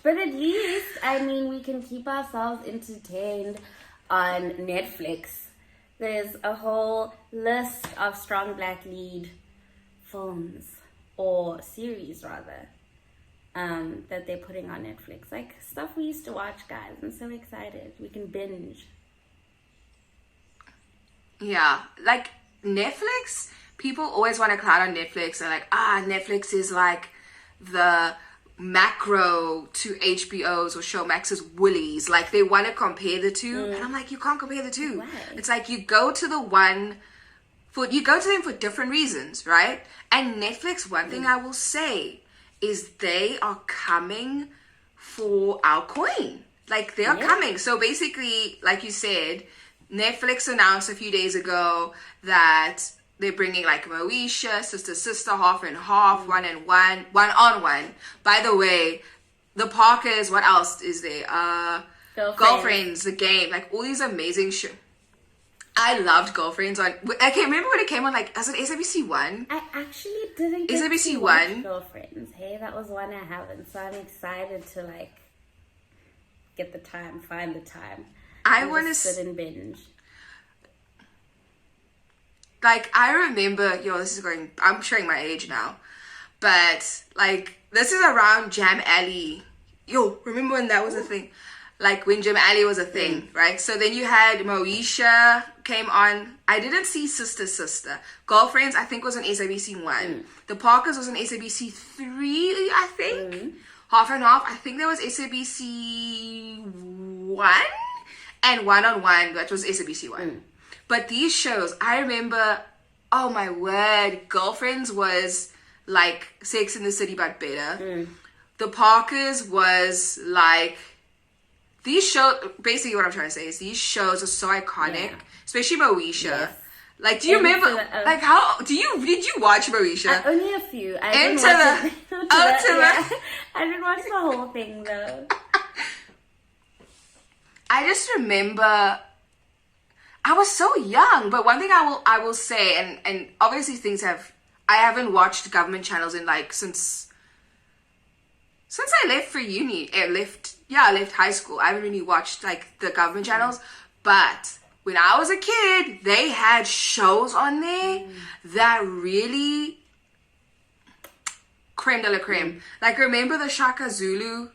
But at least, I mean, we can keep ourselves entertained on Netflix. There's a whole list of strong black lead films, or series rather, that they're putting on Netflix. Like stuff we used to watch, guys. I'm so excited. We can binge. Yeah, like Netflix, people always want to clown on Netflix. They're like, Netflix is like the macro to HBO's or Showmax's Woolies. Like they want to compare the two, and I'm like, you can't compare the two. Why? It's like you go to them for different reasons, right? And Netflix, one thing I will say is they are coming for our coin. Like they are coming. So basically, like you said, Netflix announced a few days ago that they're bringing like Moesha, sister, half and half, one on one. By the way, the Parkers, what else is there? Girlfriends, the game, like all these amazing shows. I loved Girlfriends on. I can't remember when it came on. Like, was it SABC One? I actually didn't get SABC to watch One. Girlfriends. Hey, that was one I haven't. So I'm excited to like get the time, find the time. I want to sit and binge. Like, I remember, I'm showing my age now, but like, this is around Jam Alley. Remember when that was a thing? Like, when Jam Alley was a thing, right? So then you had Moesha came on. I didn't see Sister. Girlfriends, I think, was on SABC 1. The Parkers was on SABC 3, I think. Half and half. I think there was SABC 1 and one on one, that was SABC 1. But these shows, I remember, oh my word, Girlfriends was like Sex in the City but better. The Parkers was like, these shows, basically what I'm trying to say is these shows are so iconic, especially Moesha. Yes. Like, do you remember, like did you watch Moesha? Only a few. I didn't watch the whole thing though. I just remember, I was so young, but one thing I will say, and obviously I haven't watched government channels in like since I left for uni, I left high school. I haven't really watched like the government channels, but when I was a kid, they had shows on there that really creme de la creme. Like, remember the Shaka Zulu?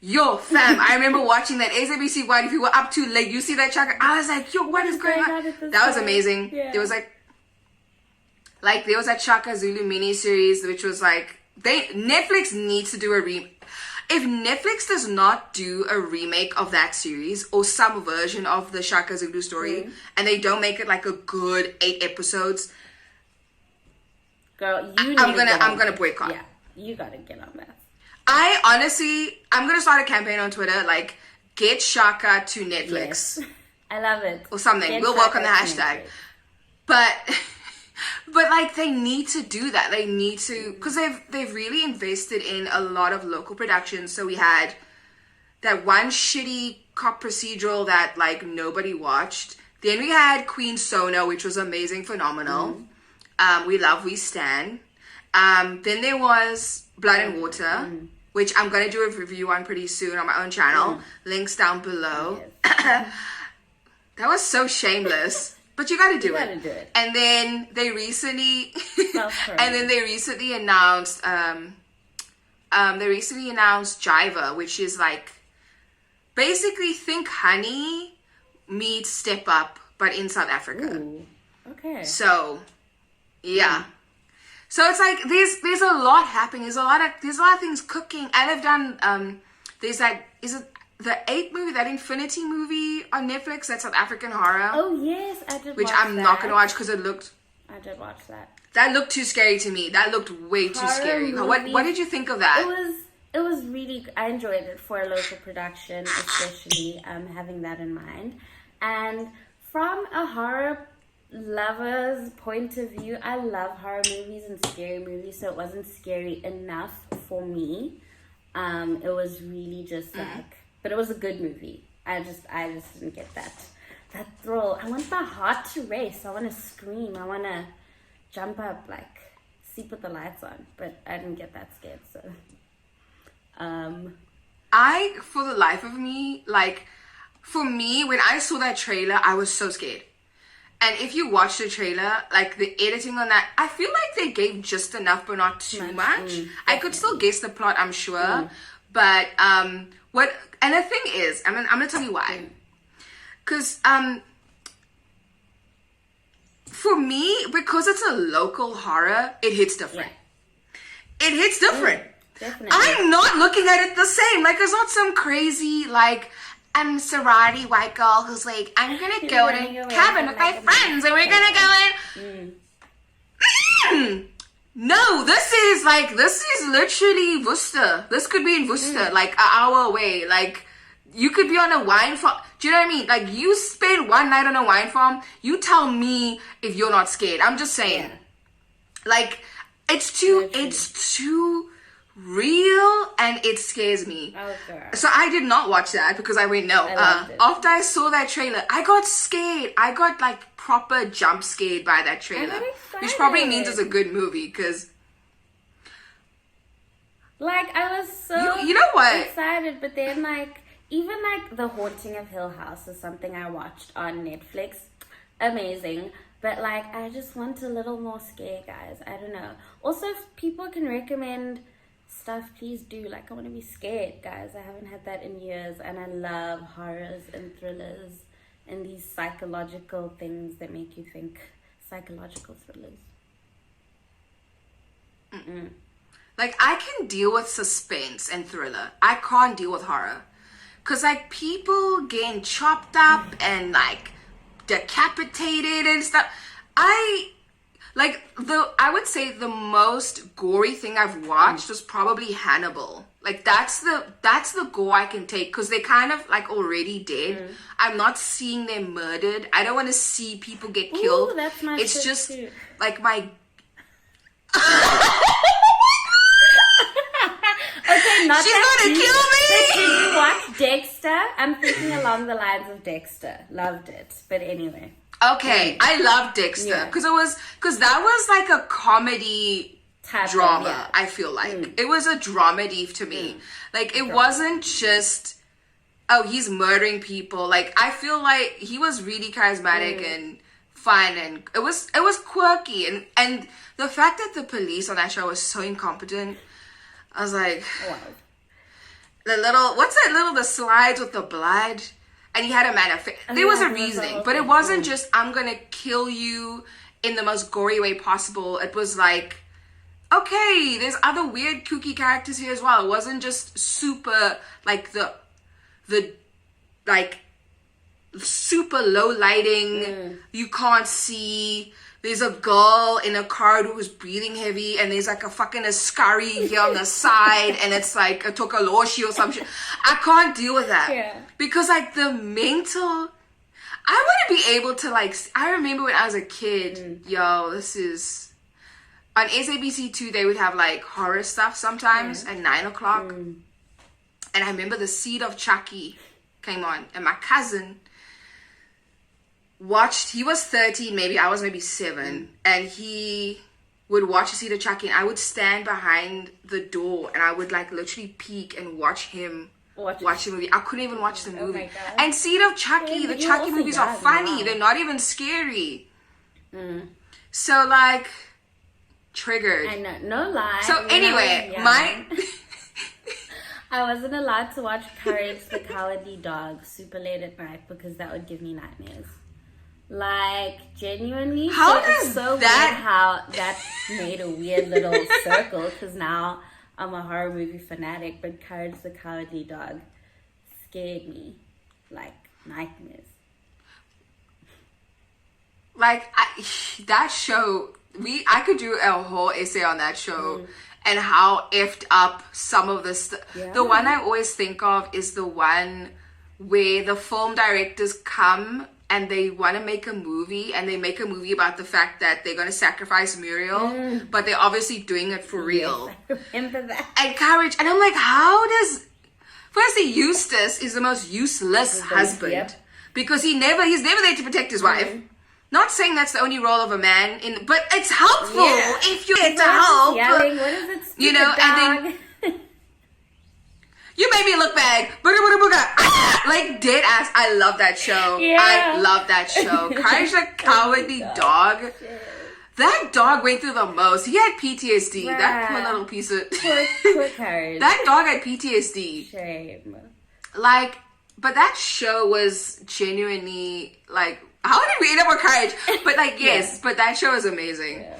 Fam, I remember watching that SABC 1. If you were up too late, you see that Shaka. I was like, what is going on? That was amazing. Yeah. There was there was that Shaka Zulu miniseries, which was like, Netflix needs to do if Netflix does not do a remake of that series or some version of the Shaka Zulu story, and they don't make it like a good 8 episodes, girl, I'm gonna boycott. Yeah, you gotta get on that. I'm gonna start a campaign on Twitter, like, get Shaka to Netflix. Yes. I love it. Or something. We'll work on the hashtag. But like, they need to do that. They need to, because they've really invested in a lot of local productions. So we had that one shitty cop procedural that like nobody watched. Then we had Queen Sono, which was amazing, phenomenal. We stand. Then there was Blood and Water, which I'm gonna do a review on pretty soon on my own channel. Links down below. Yes. That was so shameless. But you gotta do it. And then they recently announced Jiva, which is like basically think Honey meets Step Up, but in South Africa. Ooh, okay. So yeah. So it's like there's a lot happening. There's a lot of things cooking. And they've done there's that, is it the 8 movie, that Infinity movie on Netflix, that South African horror? Oh yes, I did. Which I'm not gonna watch because it looked. I did watch that. That looked too scary to me. That looked way too scary. What did you think of that? It was really. I enjoyed it for a local production, especially having that in mind. And from a horror lover's point of view, I love horror movies and scary movies, so it wasn't scary enough for me. It was really just like. But it was a good movie. I just didn't get that thrill. I want my heart to race. I want to scream. I want to jump up, like sleep with the lights on. But I didn't get that scared. So, for the life of me, like, for me, when I saw that trailer, I was so scared. And if you watch the trailer, like, the editing on that, I feel like they gave just enough, but not too much. I could still guess the plot, I'm sure. But, and the thing is, I'm gonna tell you why. Because, for me, because it's a local horror, it hits different. It hits different. Definitely. I'm not looking at it the same. Like, it's not some crazy, like, I'm sorority white girl who's like, I'm gonna go in a cabin with my friends and we're gonna go in. No, this is literally Worcester. This could be in Worcester, like, an hour away. Like, you could be on a wine farm. Do you know what I mean? Like, you spend one night on a wine farm, you tell me if you're not scared. I'm just saying. Like, it's too real and it scares me. So I did not watch that because I went, no. After I saw that trailer, I got scared. I got, like, proper jump scared by that trailer. Which probably means it's a good movie because... Like, I was so you know what? excited, but then, like, even, like, The Haunting of Hill House is something I watched on Netflix. Amazing. But, like, I just want a little more scare, guys. I don't know. Also, if people can recommend stuff, please do. Like, I want to be scared, guys. I haven't had that in years. And I love horrors and thrillers and these psychological things that make you think. Psychological thrillers. Like, I can deal with suspense and thriller. I can't deal with horror. Because, like, people getting chopped up and, like, decapitated and stuff. I would say the most gory thing I've watched was probably Hannibal. Like, that's the gore I can take. Because they're kind of, like, already dead. I'm not seeing them murdered. I don't want to see people get killed. Ooh, that's my it's shit just, too. like, my... Okay, not She's that gonna deep, kill me! but did you watch Dexter? I'm thinking along the lines of Dexter. Loved it. But anyway. Okay, I love Dexter. Because that was like a comedy drama, I feel like. It was a dramedy to me. Like, it wasn't just, oh, he's murdering people. Like, I feel like he was really charismatic and fun, and it was quirky. And the fact that the police on that show was so incompetent, I was like, wow. The slides with the blood? And he had a manifest. There was a reasoning, but it wasn't just, I'm gonna kill you in the most gory way possible. It was like, okay, there's other weird kooky characters here as well. It wasn't just super, like, the like, super low lighting, you can't see. There's a girl in a car who's breathing heavy, and there's like a fucking Ascari here on the side, and it's like a Tokaloshi or some shit. I can't deal with that. Yeah. Because, like, the mental... I want to be able to, like... I remember when I was a kid, this is... On SABC2, they would have, like, horror stuff sometimes at 9 o'clock. And I remember The Seed of Chucky came on, and my cousin... he was 13, maybe I was maybe 7, and he would watch Seed of Chucky, and I would stand behind the door, and I would, like, literally peek and watch him watch the movie. I couldn't even watch the movie. And Seed of Chucky, the Chucky movies are funny. They're not even scary. So, like, triggered. I know, no lie. So anyway, I wasn't allowed to watch Courage the Cowardly Dog super late at night because that would give me nightmares. Like, genuinely. How so does it's so that... weird how that made a weird little circle, because now I'm a horror movie fanatic, but Courage the Cowardly Dog scared me like nightmares. Like, that show, I could do a whole essay on that show and how effed up some of the stuff. Yeah. The one I always think of is the one where the film directors come and they want to make a movie, and they make a movie about the fact that they're going to sacrifice Muriel, but they're obviously doing it for real. Yes, I remember that. And Courage, and I'm like, how does... Firstly, Eustace is the most useless husband. Because he's never there to protect his wife. Not saying that's the only role of a man, but it's helpful if you get to help. Yelling, what is it? You know, dog? and then... You made me look bad. Booga, booga, booga. Ah! Like, dead ass. I love that show. Yeah. I love that show. Courage the Cowardly Dog. That dog went through the most. He had PTSD. Right. That poor little piece of... Poor Courage. That dog had PTSD. Shame. Like, but that show was genuinely, like... How did we end up with Courage? But, like, yes. But that show is amazing. Yeah.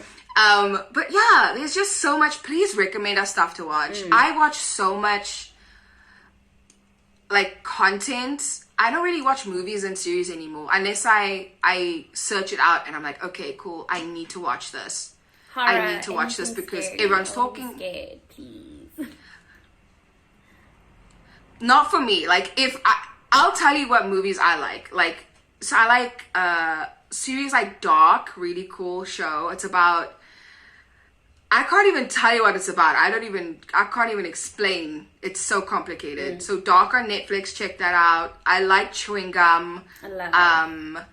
But, yeah. There's just so much... Please recommend us stuff to watch. I watch so much... like content. I don't really watch movies and series anymore unless I search it out and I'm like, okay, cool, I need to watch this. I need to watch this because everyone's talking. Scared, please. Not for me. Like, I'll tell you what movies I like. Like, so I like series like Dark, really cool show. It's about, I can't even tell you what it's about. I can't even explain. It's so complicated. So Dark on Netflix, check that out. I like Chewing Gum. I love it.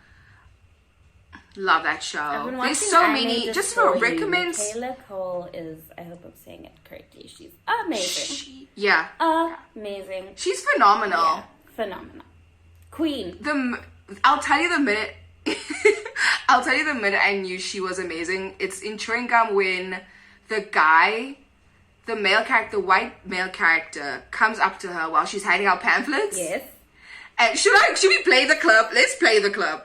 Love that show. I've been There's watching so I many. Made Just This For for You. recommends. Kayla Cole is, I hope I'm saying it correctly, she's amazing. Yeah. Amazing. She's phenomenal. Yeah, phenomenal. Queen. I'll tell you the minute. I'll tell you the minute I knew she was amazing. It's in Chewing Gum when the guy, the white male character, comes up to her while she's handing out pamphlets. Yes. And should we play the clip? Let's play the clip.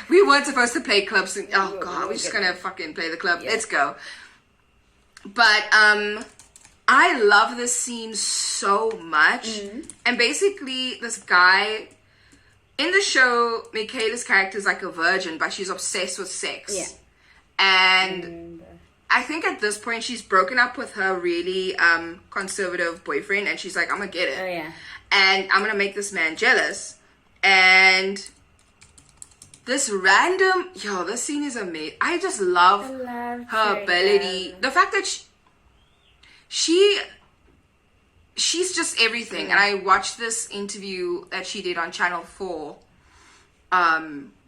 We weren't supposed to play clips. Oh god, we're just gonna fucking play the clip. Yeah. Let's go. But I love this scene so much. And basically, this guy in the show, Michaela's character is like a virgin, but she's obsessed with sex. Yeah. And I think at this point she's broken up with her really conservative boyfriend, and she's like, I'm gonna get it. Oh yeah. And I'm gonna make this man jealous. And this this scene is amazing. I just love her ability. The fact that she's just everything. And I watched this interview that she did on Channel 4.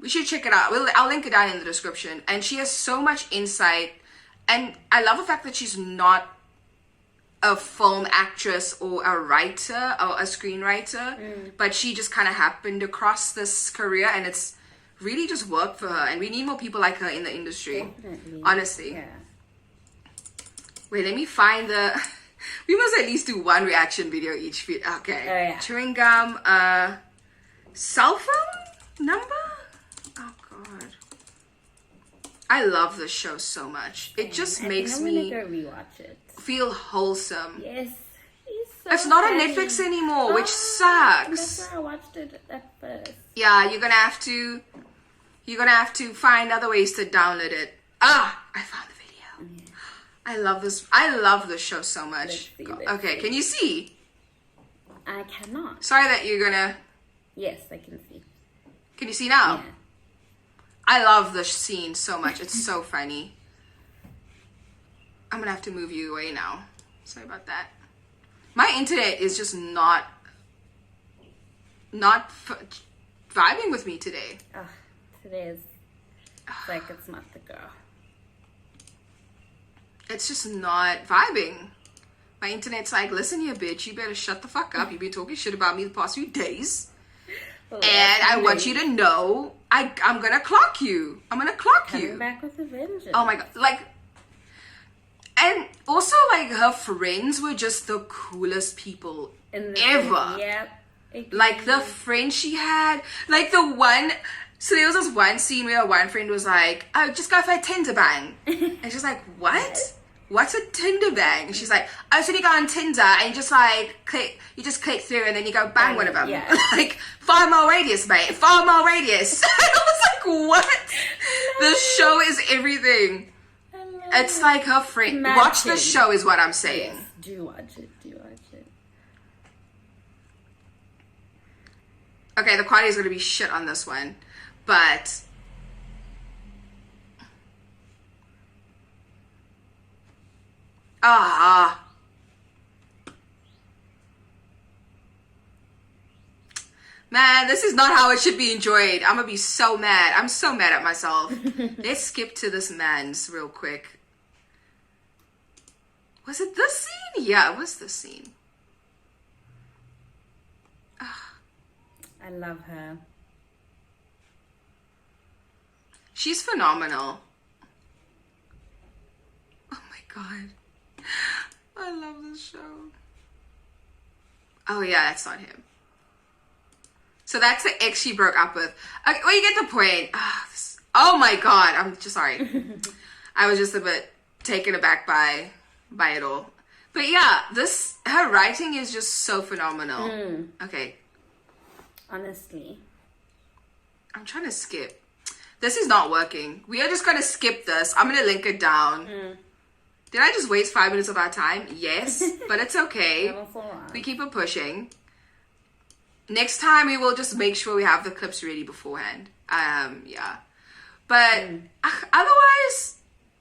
We should check it out. I'll link it down in the description. And she has so much insight. And I love the fact that she's not a film actress or a writer or a screenwriter, but she just kind of happened across this career, and it's really just worked for her. And we need more people like her in the industry. Definitely. Honestly. Yeah. Wait, let me find the... We must at least do one reaction video each video. Okay. Oh, yeah. Chewing Gum, cell phone number? Oh, God. I love this show so much. It just makes me I'm gonna go rewatch it. feel wholesome. Yes. It's not on Netflix anymore, which sucks. That's where I watched it at first. Yeah, you're gonna have to find other ways to download it. I found the video. Yeah. I love this show so much. Let's see. Can you see? I cannot. Sorry that you're gonna... Yes, I can see. Can you see now? Yeah. I love this scene so much. It's so funny. I'm gonna have to move you away now. Sorry about that. My internet is just not vibing with me today. Today is like it's not the girl. It's just not vibing. My internet's like, listen here, bitch, you better shut the fuck up. You've been talking shit about me the past few days. Well, And I want you to know I'm gonna clock you. I'm gonna clock you. Coming back with a vengeance. Oh my god. Like, and also like her friends were just the coolest people ever. Yep. Like the friend she had, like the one. So there was this one scene where one friend was like, "Oh, just go for a Tinder bang," and she's like, "What? What's a Tinder bang?" And she's like, "Oh, so you go on Tinder and you just like click through and then you go bang one of them, yeah. like 5 mile radius, mate, 5 mile radius." I was like, "What?" The show is everything. It's like her friend. Watch the show, is what I'm saying. Yes, do watch it. Okay, the quality is gonna be shit on this one, but man, this is not how it should be enjoyed. I'm gonna be so mad. I'm so mad at myself. Let's skip to this man's real quick. Was it this scene? Yeah, it was this scene. I love her. She's phenomenal. Oh my god. I love this show. Oh yeah, that's not him. So that's the ex she broke up with. Okay, well, you get the point. Oh my god, I'm just sorry. I was just a bit taken aback by it all. But yeah, her writing is just so phenomenal. Okay. Honestly. I'm trying to skip. This is not working. We are just going to skip this. I'm going to link it down. Did I just waste 5 minutes of our time? Yes, but it's okay. We keep it pushing. Next time, we will just make sure we have the clips ready beforehand. Yeah. But otherwise,